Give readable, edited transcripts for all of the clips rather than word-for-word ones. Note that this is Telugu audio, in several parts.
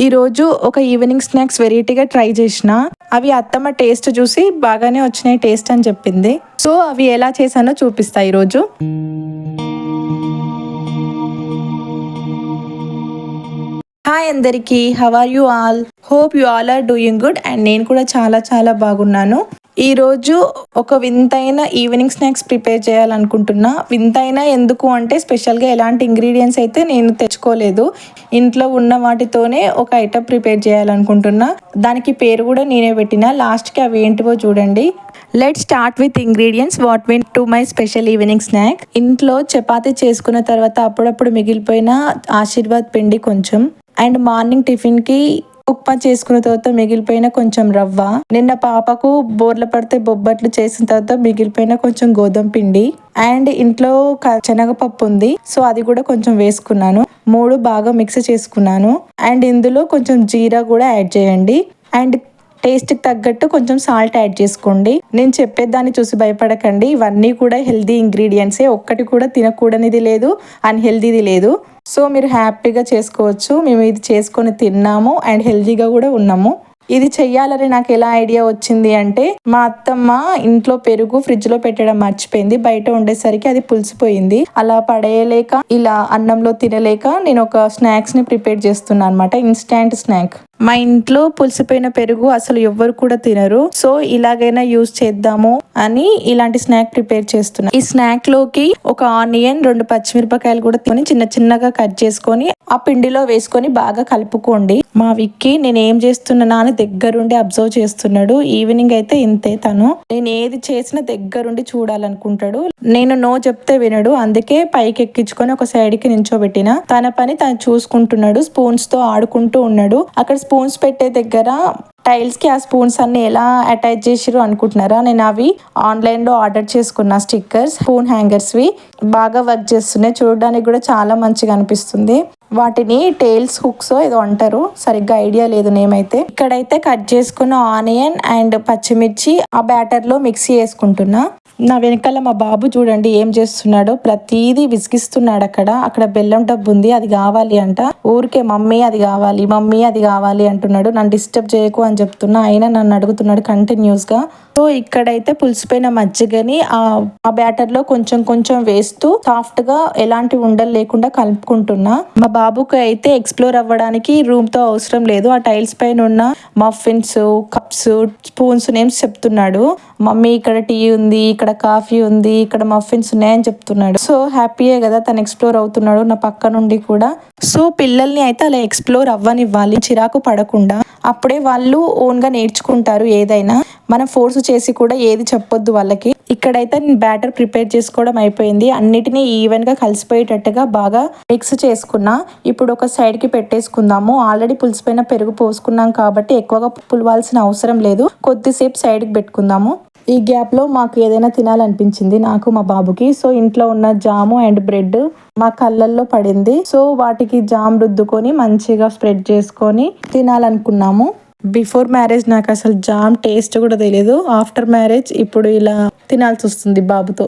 ఈరోజు ఒక ఈవినింగ్ స్నాక్స్ వెరైటీగా ట్రై చేసిన. అవి అత్తమ్మ టేస్ట్ చూసి బాగానే వచ్చినాయి టేస్ట్ అని చెప్పింది. సో అవి ఎలా చేశానో చూపిస్తా ఈరోజు. హాయ్ అందరికీ, how are you all? Hope you all are doing good. And నేను కూడా చాలా బాగున్నాను. ఈరోజు ఒక వింతైన ఈవినింగ్ స్నాక్స్ ప్రిపేర్ చేయాలనుకుంటున్నా. వింతైన ఎందుకు అంటే స్పెషల్గా ఎలాంటి ఇంగ్రీడియంట్స్ అయితే నేను తెచ్చుకోలేదు. ఇంట్లో ఉన్న వాటితోనే ఒక ఐటమ్ ప్రిపేర్ చేయాలనుకుంటున్నా. దానికి పేరు కూడా నేనే పెట్టిన. లాస్ట్కి అవి ఏంటివో చూడండి. Let's start with ingredients what went to my special evening snack. ఇంట్లో చపాతీ చేసుకున్న తర్వాత అప్పుడప్పుడు మిగిలిపోయిన ఆశీర్వాద్ పిండి కొంచెం, అండ్ మార్నింగ్ టిఫిన్కి ఉప్మా చేసుకున్న తర్వాత మిగిలిపోయిన కొంచెం రవ్వ, నిన్న పాపకు బోర్ల పడితే బొబ్బట్లు చేసిన తర్వాత మిగిలిపోయిన కొంచెం గోధుమ పిండి, అండ్ ఇంట్లో శనగపప్పు ఉంది సో అది కూడా కొంచెం వేసుకున్నాను. 3 బాగా మిక్స్ చేసుకున్నాను. అండ్ ఇందులో కొంచెం జీరా కూడా యాడ్ చేయండి. అండ్ టేస్ట్కి తగ్గట్టు కొంచెం సాల్ట్ యాడ్ చేసుకోండి. నేను చెప్పేదాన్ని చూసి భయపడకండి. ఇవన్నీ కూడా హెల్దీ ఇంగ్రీడియంట్సే. ఒక్కటి కూడా తినకూడనిది లేదు, అన్హెల్దీది లేదు. సో మీరు హ్యాపీగా చేసుకోవచ్చు. మేము ఇది చేసుకొని తిన్నాము అండ్ హెల్దీగా కూడా ఉన్నాము. ఇది చెయ్యాలని నాకు ఎలా ఐడియా వచ్చింది అంటే, మా అత్తమ్మ ఇంట్లో పెరుగు ఫ్రిడ్జ్ లో పెట్టడం మర్చిపోయింది. బయట ఉండేసరికి అది పులిసిపోయింది. అలా పడేయలేక, ఇలా అన్నంలో తినలేక నేను ఒక స్నాక్స్ ని ప్రిపేర్ చేస్తున్నాను అనమాట. Instant snack. మా ఇంట్లో పులిసిపోయిన పెరుగు అసలు ఎవ్వరు కూడా తినరు. సో ఇలాగైనా యూజ్ చేద్దాము అని ఇలాంటి స్నాక్ ప్రిపేర్ చేస్తున్నా. ఈ స్నాక్ లోకి ఒక ఆనియన్, 2 పచ్చిమిరపకాయలు కూడా చిన్నగా కట్ చేసుకొని ఆ పిండిలో వేసుకొని బాగా కలుపుకోండి. మా విక్కీ నేను ఏం చేస్తున్నా అని దగ్గరుండి అబ్జర్వ్ చేస్తున్నాడు. ఈవినింగ్ అయితే ఇంతే తను. నేను ఏది చేసినా దగ్గరుండి చూడాలనుకుంటాడు. నేను నో చెప్తే వినడు. అందుకే పైకి ఎక్కించుకొని ఒక సైడ్ కి నించోబెట్టిన. తన పని తను చూసుకుంటున్నాడు. స్పూన్స్ తో ఆడుకుంటూ ఉన్నాడు. అక్కడ స్పూన్స్ పెట్టే దగ్గర టైల్స్ కి ఆ స్పూన్స్ అన్ని ఎలా అటాచ్ చేసిరు అనుకుంటున్నారా? నేను అవి ఆన్లైన్ లో ఆర్డర్ చేసుకున్నా. స్టిక్కర్స్, స్పూన్ హ్యాంగర్స్ వి బాగా వర్క్ చేస్తున్నాయి. చూడడానికి కూడా చాలా మంచిగా అనిపిస్తుంది. వాటిని టైల్స్ హుక్స్ ఏదో అంటారు, సరిగ్గా ఐడియా లేదు నేమైతే. ఇక్కడైతే కట్ చేసుకున్న ఆనియన్ అండ్ పచ్చిమిర్చి ఆ బ్యాటర్ లో మిక్సీ వేసుకుంటున్నా. నా వెనకాల మా బాబు చూడండి ఏం చేస్తున్నాడో. ప్రతిదీ విసిగిస్తున్నాడు. అక్కడ బెల్లం డబ్బు ఉంది, అది కావాలి అంట. ఊరికే మమ్మీ అది కావాలి, మమ్మీ అది కావాలి అంటున్నాడు. నన్ను డిస్టర్బ్ చేయకు అని చెప్తున్నా, అయినా నన్ను అడుగుతున్నాడు కంటిన్యూస్ గా. సో ఇక్కడైతే పులిసిపోయిన మజ్జిగని ఆ బ్యాటర్ లో కొంచెం వేస్తూ సాఫ్ట్ గా ఎలాంటి ఉండలు లేకుండా కలుపుకుంటున్నా. మా బాబుకి అయితే ఎక్స్ప్లోర్ అవ్వడానికి రూమ్ తో అవసరం లేదు. ఆ టైల్స్ పైన ఉన్న మఫిన్స్, కప్స్, స్పూన్స్ నేమ్స్ చెప్తున్నాడు. మమ్మీ ఇక్కడ టీ ఉంది, ఇక్కడ కాఫీ ఉంది, ఇక్కడ మఫిన్స్ ఉన్నాయని చెప్తున్నాడు. సో హ్యాపీయే కదా, తను ఎక్స్ప్లోర్ అవుతున్నాడు నా పక్క నుండి కూడా. సో పిల్లల్ని అయితే అలా ఎక్స్ప్లోర్ అవ్వనివ్వాలి, చిరాకు పడకుండా. అప్పుడే వాళ్ళు ఓన్ గా నేర్చుకుంటారు ఏదైనా. మనం ఫోర్స్ చేసి కూడా ఏది చెప్పొద్దు వాళ్ళకి. ఇక్కడైతే నేను బ్యాటర్ ప్రిపేర్ చేసుకోవడం అయిపోయింది. అన్నిటినీ ఈవెన్ గా కలిసిపోయేటట్టుగా బాగా మిక్స్ చేసుకున్నా. ఇప్పుడు ఒక సైడ్ కి పెట్టేసుకుందాము. ఆల్రెడీ పులిసిపోయిన పెరుగు పోసుకున్నాం కాబట్టి ఎక్కువగా పులవాల్సిన అవసరం లేదు. కొద్దిసేపు సైడ్ కి పెట్టుకుందాము. ఈ గ్యాప్ లో మాకు ఏదైనా తినాలనిపించింది, నాకు మా బాబుకి. సో ఇంట్లో ఉన్న జాము అండ్ బ్రెడ్ మా కళ్ళల్లో పడింది. సో వాటికి జామ్ రుద్దుకొని మంచిగా స్ప్రెడ్ చేసుకొని తినాలనుకున్నాము. బిఫోర్ మ్యారేజ్ నాకు అసలు జామ్ టేస్ట్ కూడా తెలియదు. ఆఫ్టర్ మ్యారేజ్ ఇప్పుడు ఇలా తినాల్సి వస్తుంది బాబుతో.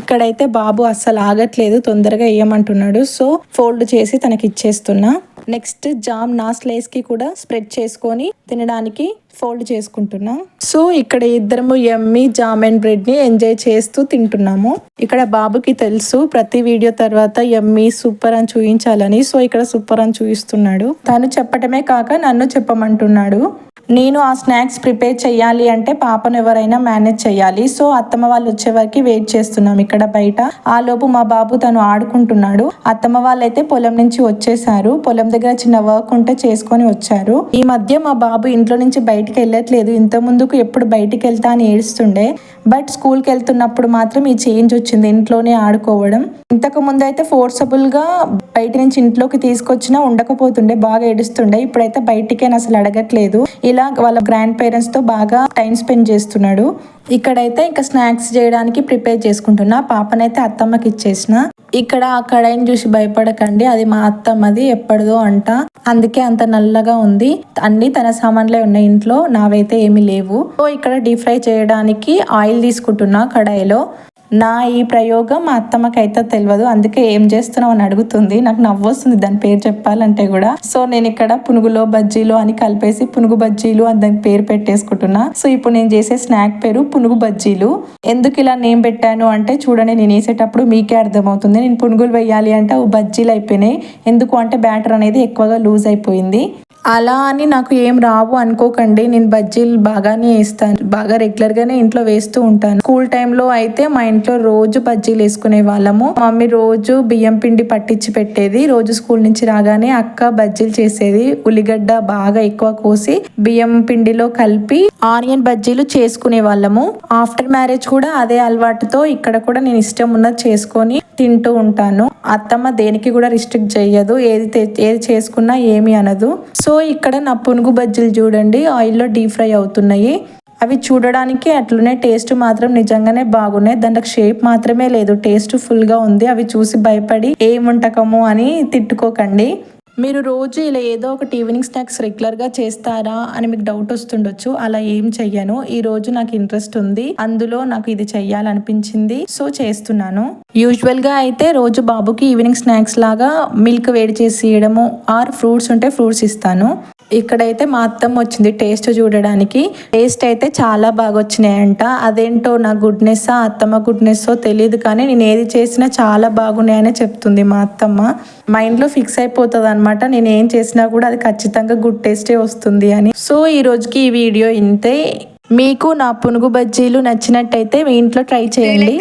ఇక్కడైతే బాబు అస్సలు ఆగట్లేదు, తొందరగా వేయమంటున్నాడు. సో ఫోల్డ్ చేసి తనకి ఇచ్చేస్తున్నా. నెక్స్ట్ జామ్ నా స్లైస్ కి కూడా స్ప్రెడ్ చేసుకొని తినడానికి ఫోల్డ్ చేసుకుంటున్నా. సో ఇక్కడ ఇద్దరము యమ్మీ జామ్ అండ్ బ్రెడ్ ని ఎంజాయ్ చేస్తూ తింటున్నాము. ఇక్కడ బాబుకి తెలుసు ప్రతి వీడియో తర్వాత యమ్మీ సూపర్ అని చూపించాలని. సో ఇక్కడ సూపర్ అని చూపిస్తున్నాడు. తను చెప్పటమే కాక నన్ను చెప్పమంటున్నాడు. నేను ఆ స్నాక్స్ ప్రిపేర్ చెయ్యాలి అంటే పాపను ఎవరైనా మేనేజ్ చెయ్యాలి. సో అత్తమ్మ వాళ్ళు వచ్చే వరకు వెయిట్ చేస్తున్నాం ఇక్కడ బయట. ఆ లోపు మా బాబు తను ఆడుకుంటున్నాడు. అత్తమ్మ వాళ్ళైతే పొలం నుంచి వచ్చేసారు. పొలం దగ్గర చిన్న వర్క్ ఉంటే చేసుకొని వచ్చారు. ఈ మధ్య మా బాబు ఇంట్లో నుంచి బయటికి వెళ్ళట్లేదు. ఇంత ముందుకు ఎప్పుడు బయటికి వెళ్తా అని ఏడుస్తుండే, బట్ స్కూల్కి వెళ్తున్నప్పుడు మాత్రం ఈ చేంజ్ వచ్చింది, ఇంట్లోనే ఆడుకోవడం. ఇంతకు ముందు అయితే ఫోర్సబుల్ గా బయట నుంచి ఇంట్లోకి తీసుకొచ్చినా ఉండకపోతుండే, బాగా ఏడుస్తుండే. ఇప్పుడైతే బయటికైనా అసలు అడగట్లేదు. ఇలా వాళ్ళ గ్రాండ్ పేరెంట్స్ తో బాగా టైం స్పెండ్ చేస్తున్నాడు. ఇక్కడైతే ఇంకా స్నాక్స్ చేయడానికి ప్రిపేర్ చేసుకుంటున్నా. పాపనైతే అత్తమ్మకి ఇచ్చేసిన. ఇక్కడ ఆ కడాయిని చూసి భయపడకండి, అది మా అత్తమ్మది, ఎప్పటిదో అంట. అందుకే అంత నల్లగా ఉంది. అన్ని తన సామాన్లే ఉన్నాయి ఇంట్లో, నావైతే ఏమీ లేవు. సో ఇక్కడ డీప్ ఫ్రై చేయడానికి ఆయిల్ తీసుకుంటున్నా కడాయిలో. నా ఈ ప్రయోగం మా అత్తమ్మకైతే తెలియదు, అందుకే ఏం చేస్తున్నావు అని అడుగుతుంది. నాకు నవ్వొస్తుంది దాని పేరు చెప్పాలంటే కూడా. సో నేను ఇక్కడ పునుగులో బజ్జీలు అని కలిపేసి పునుగు బజ్జీలు అని దానికి పేరు పెట్టేసుకుంటున్నా. సో ఇప్పుడు నేను చేసే స్నాక్ పేరు పునుగు బజ్జీలు. ఎందుకు ఇలా నేమ్ పెట్టాను అంటే చూడండి, నేను వేసేటప్పుడు మీకే అర్థమవుతుంది. నేను పునుగులు వేయాలి అంటే బజ్జీలు అయిపోయినాయి. ఎందుకు అంటే బ్యాటర్ అనేది ఎక్కువగా లూజ్ అయిపోయింది. అలా అని నాకు ఏం రావు అనుకోకండి, నేను బజ్జీలు బాగానే వేస్తాను, బాగా రెగ్యులర్గానే ఇంట్లో వేస్తూ ఉంటాను. స్కూల్ టైంలో అయితే మా ఇంట్లో రోజు బజ్జీలు వేసుకునే వాళ్ళము. మమ్మీ రోజు బియ్యం పిండి పట్టించి పెట్టేది. రోజు స్కూల్ నుంచి రాగానే అక్క బజ్జీలు చేసేది. ఉల్లిగడ్డ బాగా ఎక్కువ కోసి బియ్యం పిండిలో కలిపి ఆనియన్ బజ్జీలు చేసుకునే వాళ్ళము. ఆఫ్టర్ మ్యారేజ్ కూడా అదే అలవాటుతో ఇక్కడ కూడా నేను ఇష్టం ఉన్నది చేసుకొని తింటూ ఉంటాను. అత్తమ్మ దేనికి కూడా రిస్ట్రిక్ట్ చేయదు, ఏది చేసుకున్నా ఏమి అనదు. సో ఇక్కడ నా పునుగు బజ్జీలు చూడండి ఆయిల్లో డీప్ ఫ్రై అవుతున్నాయి. అవి చూడడానికి అట్లనే, టేస్ట్ మాత్రం నిజంగానే బాగున్నాయి. దానికి షేప్ మాత్రమే లేదు, టేస్ట్ ఫుల్గా ఉంది. అవి చూసి భయపడి ఏం వంటకము అని తిట్టుకోకండి. మీరు రోజు ఇలా ఏదో ఒకటి ఈవినింగ్ స్నాక్స్ రెగ్యులర్గా చేస్తారా అని మీకు డౌట్ వస్తుండొచ్చు. అలా ఏం చెయ్యను. ఈ రోజు నాకు ఇంట్రెస్ట్ ఉంది, అందులో నాకు ఇది చెయ్యాలనిపించింది, సో చేస్తున్నాను. యూజువల్గా అయితే రోజు బాబుకి ఈవినింగ్ స్నాక్స్ లాగా మిల్క్ వేడి చేసి ఇవ్వడము ఆర్ ఫ్రూట్స్ ఉంటే ఫ్రూట్స్ ఇస్తాను. ఇక్కడైతే మా అత్తమ్మ వచ్చింది టేస్ట్ చూడడానికి. టేస్ట్ అయితే చాలా బాగా వచ్చినాయంట. అదేంటో నా గుడ్నెస్ అత్తమ్మ గుడ్నెస్ తెలియదు, కానీ నేను ఏది చేసినా చాలా బాగున్నాయనే చెప్తుంది మా అత్తమ్మ. మైండ్లో ఫిక్స్ అయిపోతుంది అనమాట, నేను ఏం చేసినా కూడా అది ఖచ్చితంగా గుడ్ టేస్టే వస్తుంది అని. సో ఈ రోజుకి ఈ వీడియో ఇంతే. మీకు నా పునుగు బజ్జీలు నచ్చినట్టయితే మీ ఇంట్లో ట్రై చేయండి.